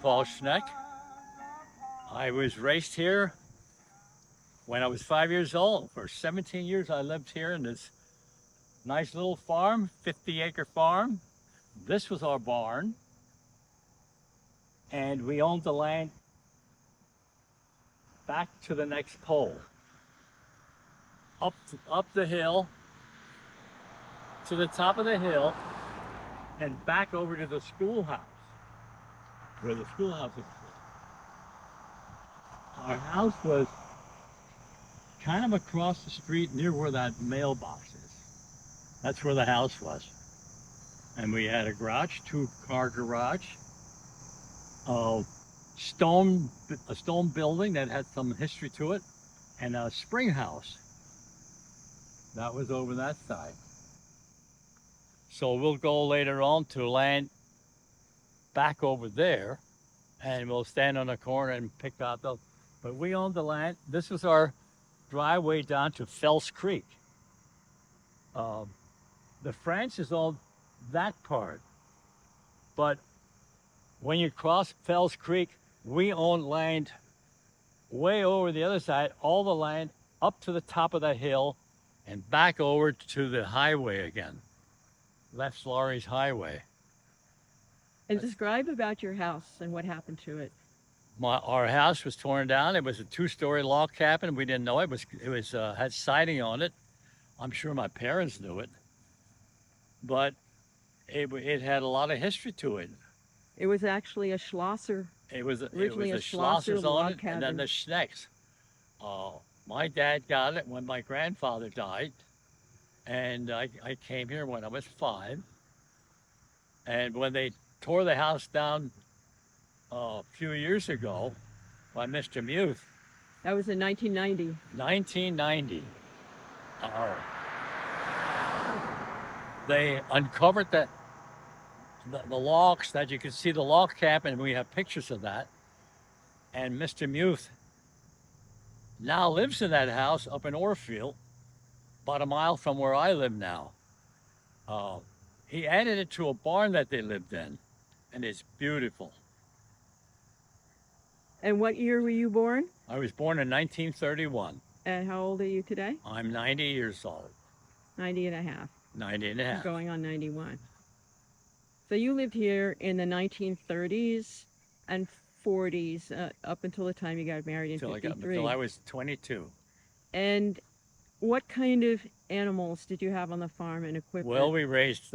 Paul Schneck. I was raised here when I was 5 years old. For 17 years, I lived here in this nice little farm, 50-acre farm. This was our barn, and we owned the land back to the next pole, up the hill, to the top of the hill, and back over to the schoolhouse, where the schoolhouse is. Our house was kind of across the street near where that mailbox is. That's where the house was. And we had a garage, two-car garage, a stone building that had some history to it, and a spring house. That was over that side. So we'll go later on to land back over there, and we'll stand on the corner and pick out those. But we owned the land. This was our driveway down to Fells Creek. The Francis owned that part, but when you cross Fells Creek, we owned land way over the other side, all the land up to the top of that hill and back over to the highway again. Left Laurie's Highway. And describe about your house and what happened to it. Our house was torn down. It was a two-story log cabin. We didn't know it had siding on it. I'm sure my parents knew it, but it had a lot of history to it. It was actually a Schlosser. Originally a Schlossers on it, and then the Schnecks. My dad got it when my grandfather died, and I came here when I was 5. And when they tore the house down a few years ago by Mr. Muth. That was in 1990. 1990. They uncovered the logs that you can see the log cabin, and we have pictures of that. And Mr. Muth now lives in that house up in Orfield, about a mile from where I live now. He added it to a barn that they lived in, and it's beautiful. And what year were you born? I was born in 1931. And how old are you today? I'm 90 years old. 90 and a half. 90 and a half. Going on 91. So you lived here in the 1930s and 40s up until the time you got married in 53. Until I was 22. And what kind of animals did you have on the farm and equipment? Well, we raised,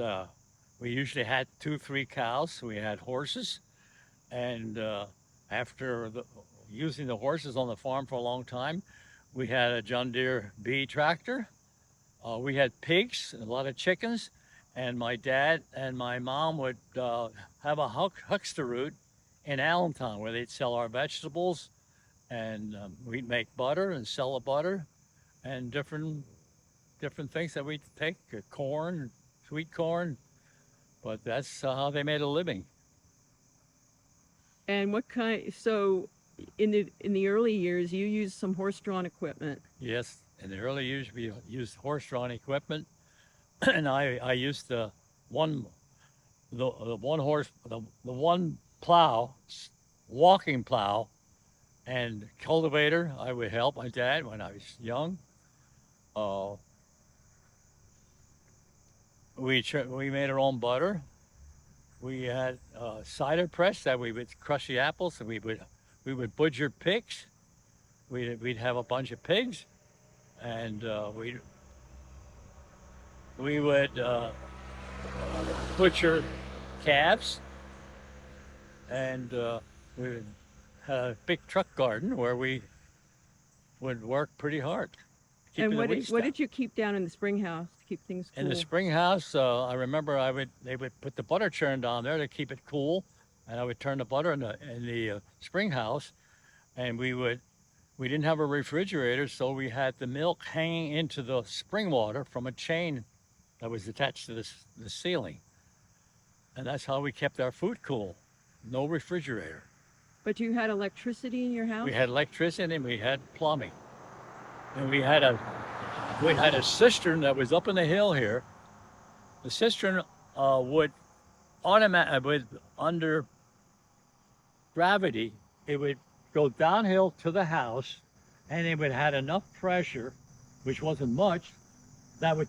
we usually had 2-3 cows. We had horses. And after using the horses on the farm for a long time, we had a John Deere B tractor. We had pigs, a lot of chickens. And my dad and my mom would have a huckster route in Allentown where they'd sell our vegetables, and we'd make butter and sell the butter and different things that we'd take, corn, sweet corn, but that's how they made a living. And what kind, so in the early years, you used some horse-drawn equipment. Yes, in the early years we used horse-drawn equipment. And I used the one plow, walking plow, and cultivator. I would help my dad when I was young. We made our own butter. We had a cider press that we would crush the apples, and we would butcher pigs. We'd have a bunch of pigs, and we would butcher calves, and we would have a big truck garden where we would work pretty hard. And what did you keep down in the spring house to keep things cool? In the spring house, I remember they would put the butter churn down there to keep it cool, and I would turn the butter in the spring house, and we didn't have a refrigerator, so we had the milk hanging into the spring water from a chain that was attached to the ceiling. And that's how we kept our food cool. No refrigerator. But you had electricity in your house? We had electricity and we had plumbing. And we had a cistern that was up in the hill here. The cistern would gravity, it would go downhill to the house, and it would had enough pressure, which wasn't much, that would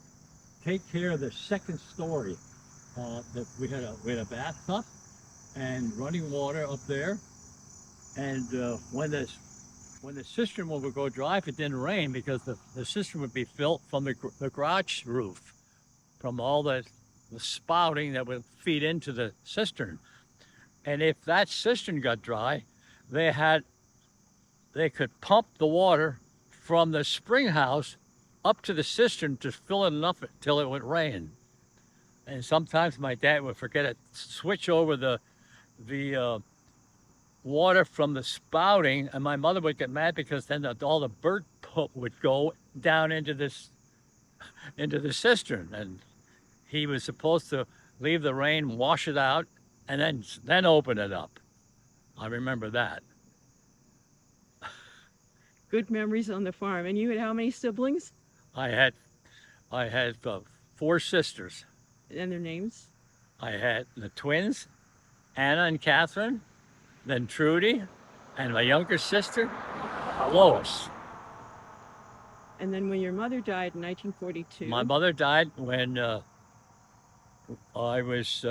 take care of the second story. That we had a bathtub and running water up there, and when the cistern would go dry if it didn't rain, because the cistern would be filled from the garage roof, from all the spouting that would feed into the cistern. And if that cistern got dry, they could pump the water from the spring house up to the cistern to fill it enough till it would rain. And sometimes my dad would forget to switch over the water from the spouting, and my mother would get mad because then all the bird poop would go down into the cistern, and he was supposed to leave the rain, wash it out, and then open it up. I remember that. Good memories on the farm. And you had how many siblings? I had 4 sisters. And their names? I had the twins, Anna and Catherine, then Trudy, and my younger sister, Lois. And then when your mother died in 1942. My mother died when I was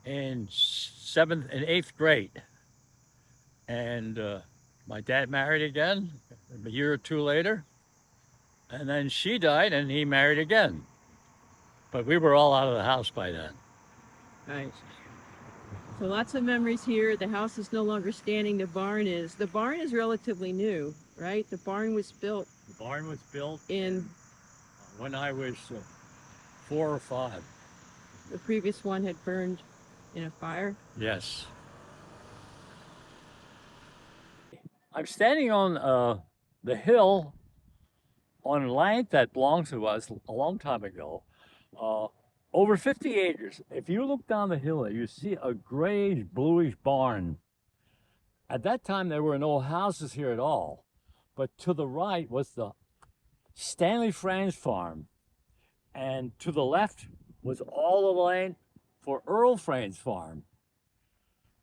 in 7th and 8th grade. And my dad married again a year or 2 later. And then she died and he married again. But we were all out of the house by then. Right. So lots of memories here. The house is no longer standing. The barn is. The barn is relatively new, right? The barn was built. The barn was built in when I was 4 or 5. The previous one had burned in a fire? Yes. I'm standing on the hill on land that belonged to us a long time ago. Over 50 acres. If you look down the hill, you see a grayish, bluish barn. At that time, there were no houses here at all. But to the right was the Stanley Franz farm. And to the left was all the land for Earl Franz farm.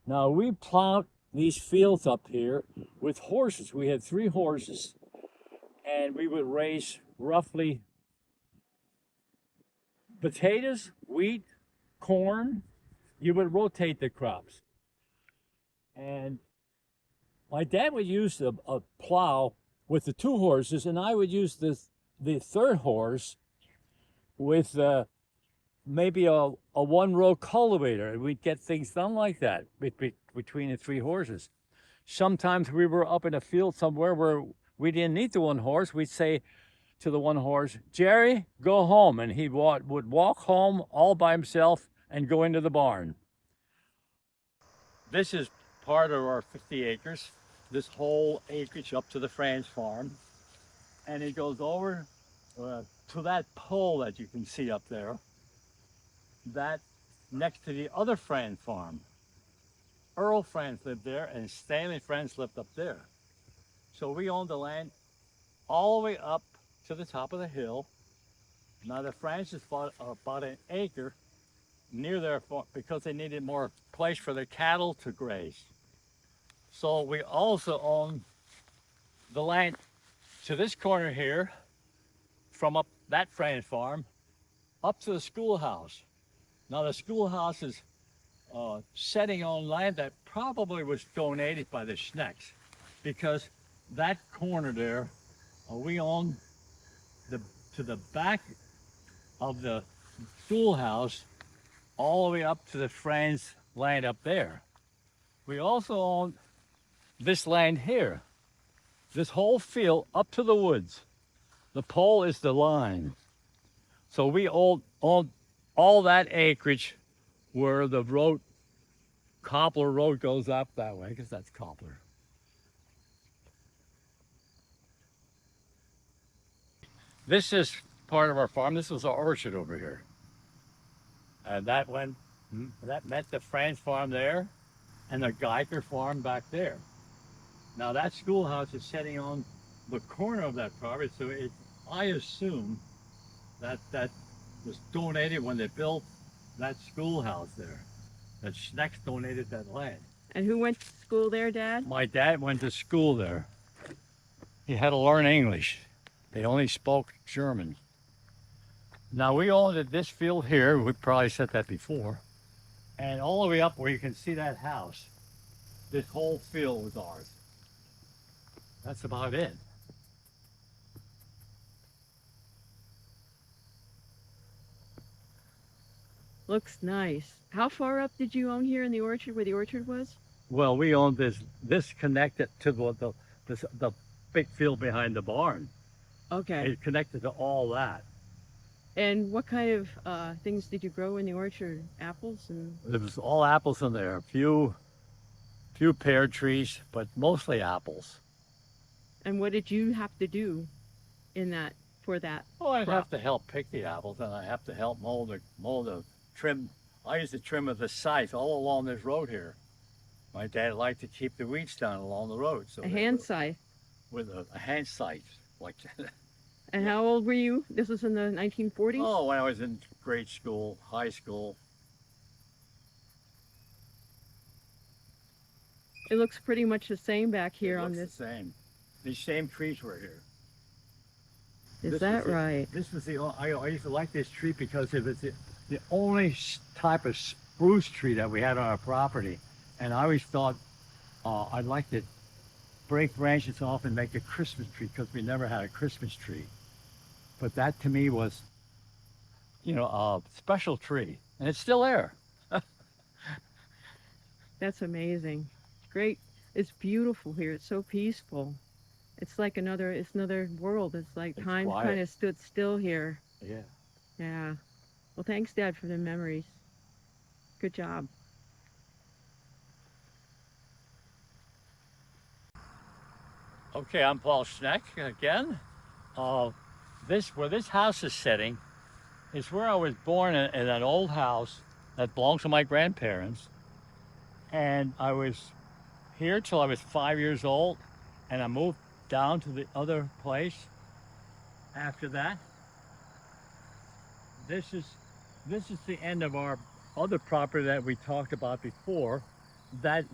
Now, we plowed these fields up here with horses. We had 3 horses. And we would raise roughly potatoes, wheat, corn. You would rotate the crops. And my dad would use a plow with the 2 horses, and I would use the 3rd horse with maybe a 1-row cultivator. We'd get things done like that between the 3 horses. Sometimes we were up in a field somewhere where we didn't need the 1 horse. We'd say to the 1 horse, "Jerry, go home." And he would walk home all by himself and go into the barn. This is part of our 50 acres, this whole acreage up to the Franz farm. And it goes over to that pole that you can see up there. That next to the other Franz farm. Earl Franz lived there and Stanley Franz lived up there. So we owned the land all the way up to the top of the hill. Now the Francis bought about an acre near their farm because they needed more place for their cattle to graze. So we also own the land to this corner here, from up that Franz farm up to the schoolhouse. Now the schoolhouse is setting on land that probably was donated by the Schnecks, because that corner there, we own to the back of the schoolhouse all the way up to the Franz land up there. We also own this land here, this whole field up to the woods. The pole is the line. So we own all that acreage where the road, Copler Road, goes up that way, because that's Copler. This is part of our farm. This was our orchard over here. And that met the Franz farm there and the Geiger farm back there. Now that schoolhouse is sitting on the corner of that property, so I assume that was donated when they built that schoolhouse there. That Schnecks donated that land. And who went to school there, Dad? My dad went to school there. He had to learn English. They only spoke German. Now we owned this field here. We probably said that before. And all the way up where you can see that house, this whole field was ours. That's about it. Looks nice. How far up did you own here in the orchard, where the orchard was? Well, we owned this connected to the big field behind the barn. Okay. It connected to all that. And what kind of things did you grow in the orchard? Apples and... There was all apples in there. A few pear trees, but mostly apples. And what did you have to do in that, for that? Oh, I'd crop? have to help pick the apples, and I have to help mow the trim. I used to trim with a scythe all along this road here. My dad liked to keep the weeds down along the road. So A hand scythe. with a hand scythe like that. And how old were you? This was in the 1940s? Oh, when I was in grade school, high school. It looks pretty much the same back here It on looks this. the same. These same trees were here. Is This that was right? This was I used to like this tree because it was the only type of spruce tree that we had on our property. And I always thought I'd like to break branches off and make a Christmas tree because we never had a Christmas tree. But that to me was, a special tree. And it's still there. That's amazing. Great. It's beautiful here. It's so peaceful. It's like another world. It's like It's time quiet. kind of stood still here. Yeah. Yeah. Well, thanks, Dad, for the memories. Good job. Okay, I'm Paul Schneck again. Where this house is sitting is where I was born in an old house that belongs to my grandparents. And I was here till I was 5 years old, and I moved down to the other place after that. This is the end of our other property that we talked about before. That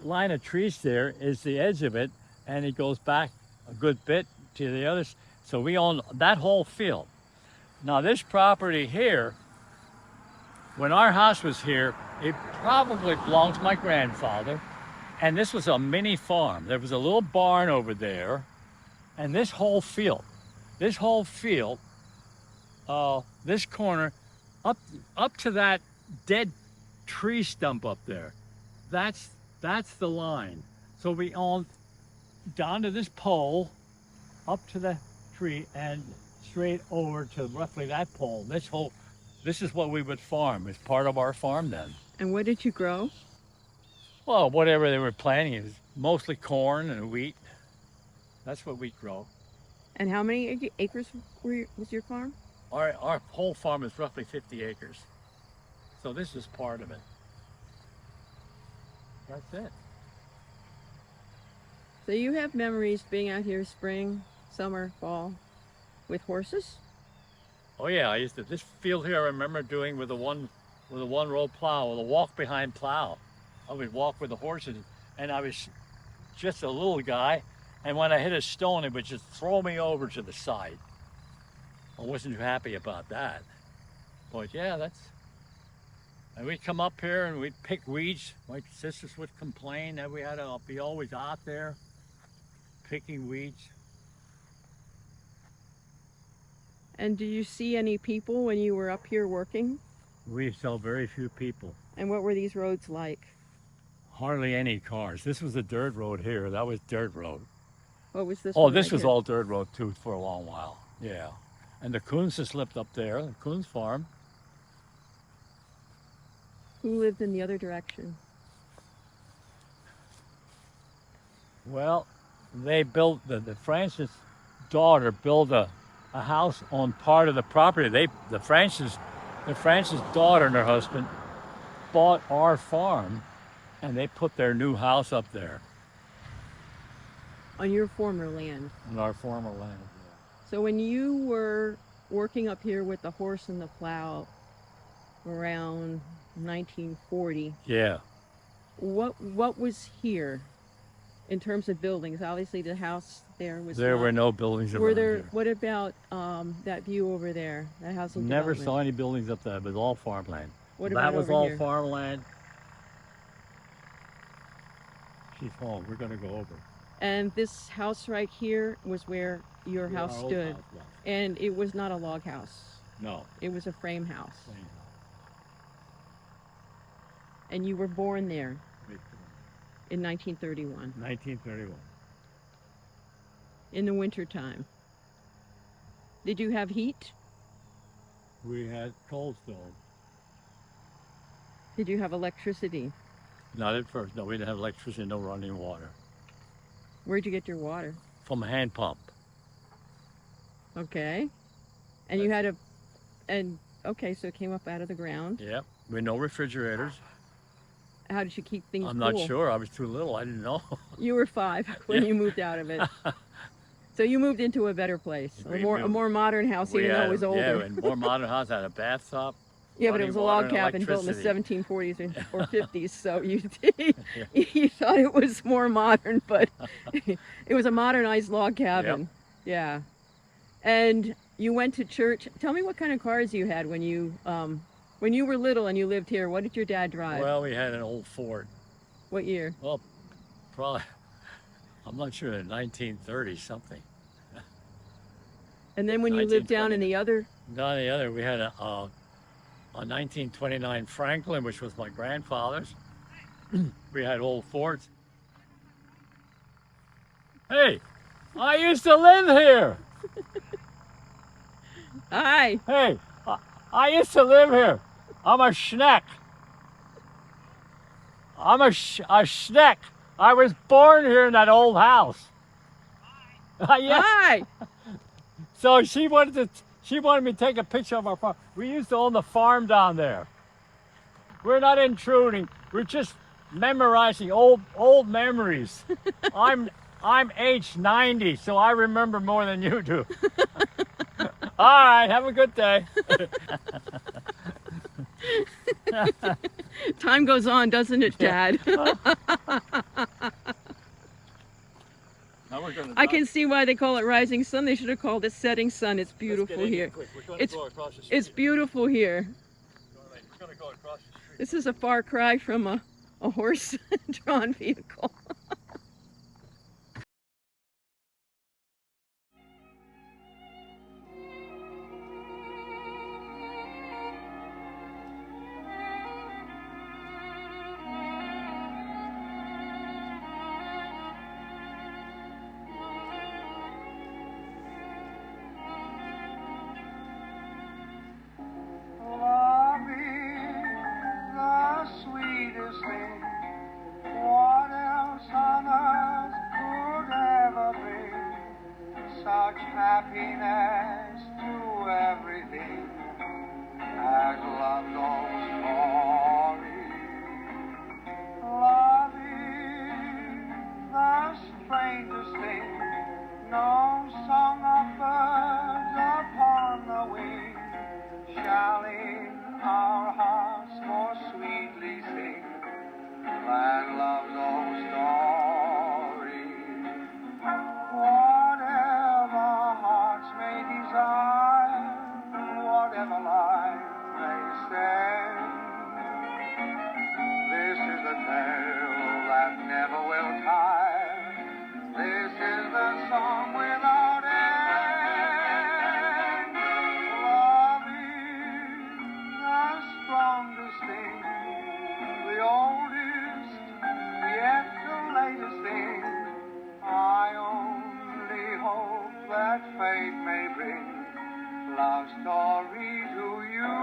line of trees there is the edge of it, and it goes back a good bit to the others. So we own that whole field. Now this property here, when our house was here, it probably belonged to my grandfather. And this was a mini farm. There was a little barn over there. And this whole field, this corner, up to that dead tree stump up there, that's the line. So we owned down to this pole, up to the tree, and straight over to roughly that pole. This is what we would farm. It's part of our farm then. And what did you grow? Well, whatever they were planting, it was mostly corn and wheat. That's what we grow. And how many acres was your farm? Our whole farm is roughly 50 acres. So this is part of it. That's it. So you have memories being out here spring, summer, fall with horses? Oh yeah, this field here I remember doing with a one row plow, with a walk behind plow. I would walk with the horses, and I was just a little guy, and when I hit a stone, it would just throw me over to the side. I wasn't too happy about that. But yeah, and we'd come up here and we'd pick weeds. My sisters would complain that we had to be always out there picking weeds. And do you see any people when you were up here working? We saw very few people. And what were these roads like? Hardly any cars. This was a dirt road here. That was dirt road. What was this Oh, one this right was here? all dirt road too for a long while. Yeah. And the Coons just lived up there, the Coons farm. Who lived in the other direction? Well, they built, the Francis daughter built a house on part of the property. The Francis daughter and her husband bought our farm, and they put their new house up there On your former land. on our former land. So when you were working up here with the horse and the plow around 1940, Yeah. what was here in terms of buildings? Obviously, the house there was. There not, were no buildings Were around there? here. What about that view over there? That housing Never development? saw any buildings up there. It was all farmland. What That about was over all here? farmland. She's home. We're going to go over. And this house right here was where your Where house our old stood. house was. And it was not a log house. No. It was a frame house. Same house. And you were born there in 1931, 1931. in the wintertime. Did you have heat? We had coal stove. Did you have electricity? Not at first. No, we didn't have electricity, no running water. Where'd you get your water? From a hand pump. Okay. And you had okay, so it came up out of the ground. Yep. With no refrigerators. How did you keep things I'm cool? not sure. I was too little. I didn't know. You were 5 when Yeah. you moved out of it. So you moved into a better place, a We more modern house, even though it was older. Yeah, and more modern house, had a bathtub. Yeah, but it was a log cabin built in the 1740s or 50s, so you thought it was more modern, but it was a modernized log cabin. Yep. Yeah. And you went to church. Tell me what kind of cars you had when you were little and you lived here. What did your dad drive? Well, we had an old Ford. What year? Well, probably, I'm not sure, 1930 something. And then when you lived down in the other? Down the other, we had a 1929 Franklin, which was my grandfather's. We had old Fords. Hey, I used to live here. Hi. Hey, I used to live here. I'm a schneck. I'm a schneck. I was born here in that old house. Yeah. Hi. So she wanted me to take a picture of our farm. We used to own the farm down there. We're not intruding. We're just memorizing old memories. I'm age 90, so I remember more than you do. All right, have a good day. Time goes on, doesn't it, Dad? I can see why they call it rising sun. They should have called it setting sun. It's beautiful here. It's beautiful here. We're going to go across the street. This is a far cry from a horse-drawn vehicle. Happiness to everything as love's old story. Love is the strangest thing, no song of birds upon the wing shall in our hearts more sweetly sing than love's old story. Whatever life may send, this is the tale that never will tire. This is the song without end. Love is the strongest thing, the oldest, yet the latest thing. I only hope that fate may bring love story to you.